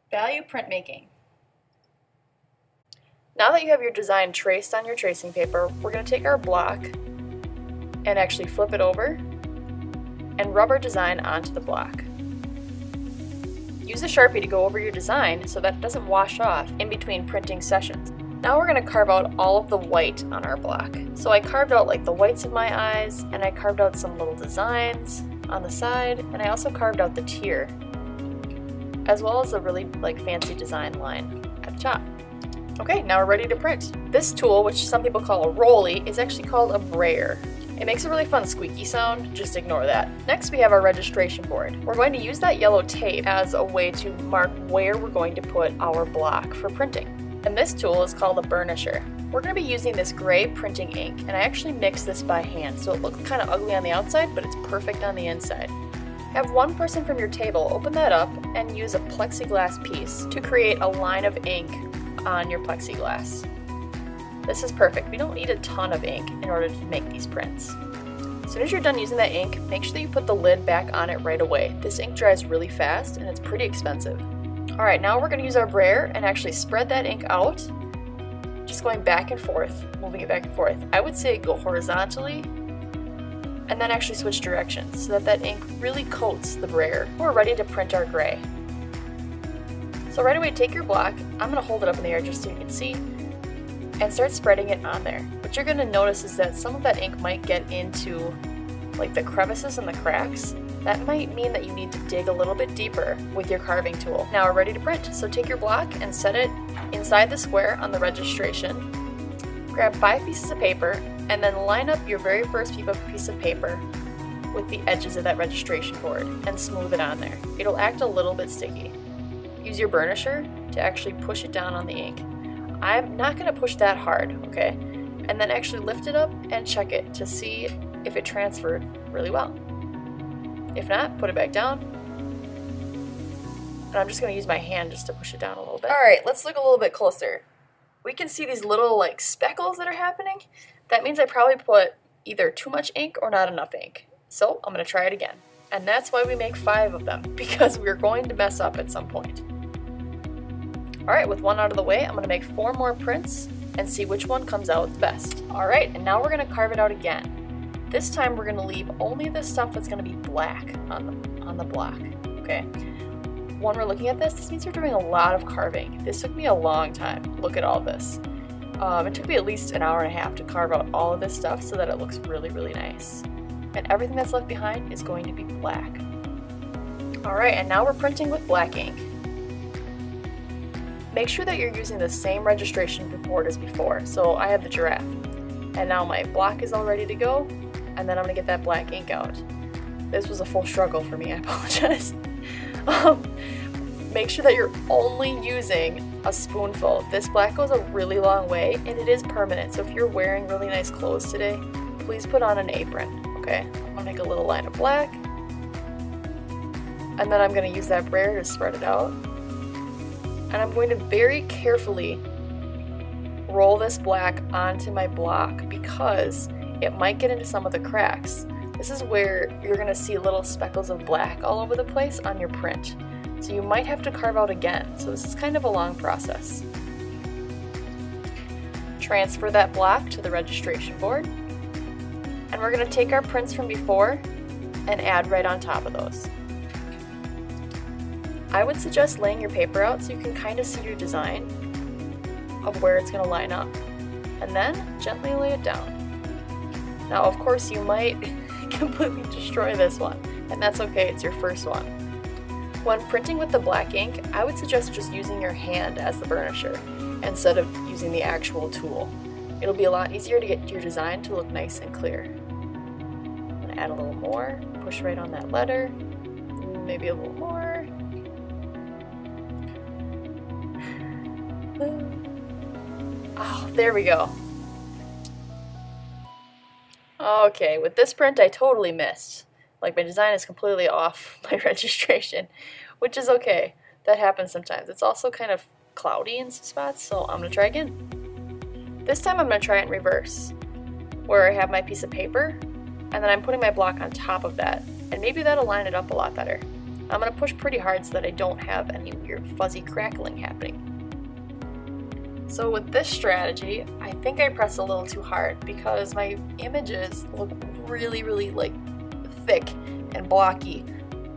Value printmaking. Now that you have your design traced on your tracing paper, we're going to take our block and actually flip it over and rub our design onto the block. Use a Sharpie to go over your design so that it doesn't wash off in between printing sessions. Now we're going to carve out all of the white on our block. So I carved out like the whites of my eyes, and I carved out some little designs on the side, and I also carved out the tear, as well as a really fancy design line at the top. Okay, now we're ready to print. This tool, which some people call a rolly, is actually called a brayer. It makes a really fun squeaky sound, just ignore that. Next we have our registration board. We're going to use that yellow tape as a way to mark where we're going to put our block for printing. And this tool is called a burnisher. We're going to be using this gray printing ink, and I actually mixed this by hand, so it looks kind of ugly on the outside, but it's perfect on the inside. Have one person from your table open that up and use a plexiglass piece to create a line of ink on your plexiglass. This is perfect. We don't need a ton of ink in order to make these prints. As soon as you're done using that ink, make sure that you put the lid back on it right away. This ink dries really fast and it's pretty expensive. Alright, now we're going to use our brayer and actually spread that ink out, just going back and forth, moving it back and forth. I would say go horizontally and then actually switch directions so that that ink really coats the brayer. We're ready to print our gray. So right away, take your block, I'm going to hold it up in the air just so you can see, and start spreading it on there. What you're going to notice is that some of that ink might get into like the crevices and the cracks. That might mean that you need to dig a little bit deeper with your carving tool. Now we're ready to print. So take your block and set it inside the square on the registration. Grab 5 pieces of paper and then line up your very first piece of paper with the edges of that registration board and smooth it on there. It'll act a little bit sticky. Use your burnisher to actually push it down on the ink. I'm not going to push that hard, okay? And then actually lift it up and check it to see if it transferred really well. If not, put it back down. And I'm just going to use my hand just to push it down a little bit. Alright, let's look a little bit closer. We can see these little speckles that are happening. That means I probably put either too much ink or not enough ink. So I'm going to try it again. And that's why we make 5 of them, because we're going to mess up at some point. Alright, with one out of the way, I'm going to make 4 more prints and see which one comes out the best. Alright, and now we're going to carve it out again. This time we're going to leave only the stuff that's going to be black on the block, okay? When we're looking at this means we're doing a lot of carving. This took me a long time. Look at all this. It took me at least an hour and a half to carve out all of this stuff so that it looks really, really nice. And everything that's left behind is going to be black. Alright, and now we're printing with black ink. Make sure that you're using the same registration board as before. So I have the giraffe. And now my block is all ready to go. And then I'm going to get that black ink out. This was a full struggle for me, I apologize. Make sure that you're only using a spoonful. This black goes a really long way and it is permanent. So if you're wearing really nice clothes today, please put on an apron, okay? I'm going to make a little line of black. And then I'm going to use that brayer to spread it out. And I'm going to very carefully roll this black onto my block because it might get into some of the cracks. This is where you're going to see little speckles of black all over the place on your print. So you might have to carve out again. So this is kind of a long process. Transfer that block to the registration board. And we're going to take our prints from before and add right on top of those. I would suggest laying your paper out so you can kind of see your design of where it's going to line up. And then gently lay it down. Now, of course, you might completely destroy this one, and that's okay, it's your first one. When printing with the black ink, I would suggest just using your hand as the burnisher instead of using the actual tool. It'll be a lot easier to get your design to look nice and clear. I'm going to add a little more, push right on that letter, maybe a little more. Oh, there we go. Okay, with this print I totally missed. Like, my design is completely off my registration, which is okay. That happens sometimes. It's also kind of cloudy in some spots, so I'm going to try again. This time I'm going to try it in reverse, where I have my piece of paper, and then I'm putting my block on top of that, and maybe that'll line it up a lot better. I'm going to push pretty hard so that I don't have any weird fuzzy crackling happening. So with this strategy, I think I pressed a little too hard because my images look really like thick and blocky,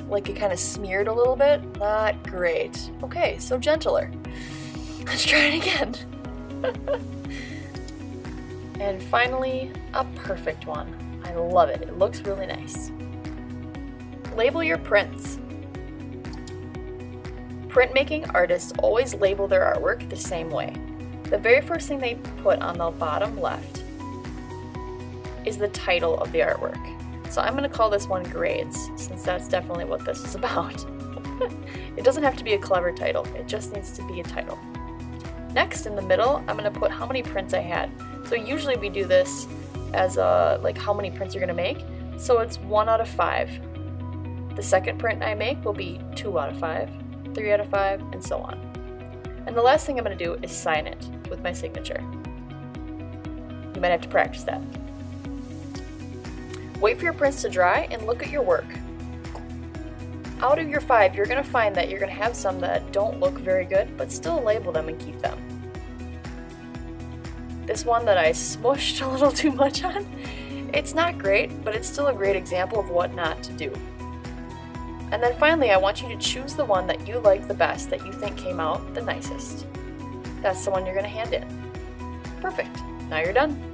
like it kind of smeared a little bit. Not great. Okay, so gentler. Let's try it again. And finally, a perfect one. I love it. It looks really nice. Label your prints. Printmaking artists always label their artwork the same way. The very first thing they put on the bottom left is the title of the artwork. So I'm going to call this one Grades, since that's definitely what this is about. It doesn't have to be a clever title, it just needs to be a title. Next, in the middle, I'm going to put how many prints I had. So usually we do this as like how many prints you're going to make. So it's 1 out of 5. The second print I make will be 2 out of 5, 3 out of 5, and so on. And the last thing I'm going to do is sign it with my signature. You might have to practice that. Wait for your prints to dry and look at your work. Out of your 5, you're going to find that you're going to have some that don't look very good, but still label them and keep them. This one that I smushed a little too much on, it's not great, but it's still a great example of what not to do. And then finally, I want you to choose the one that you like the best, that you think came out the nicest. That's the one you're going to hand in. Perfect. Now you're done.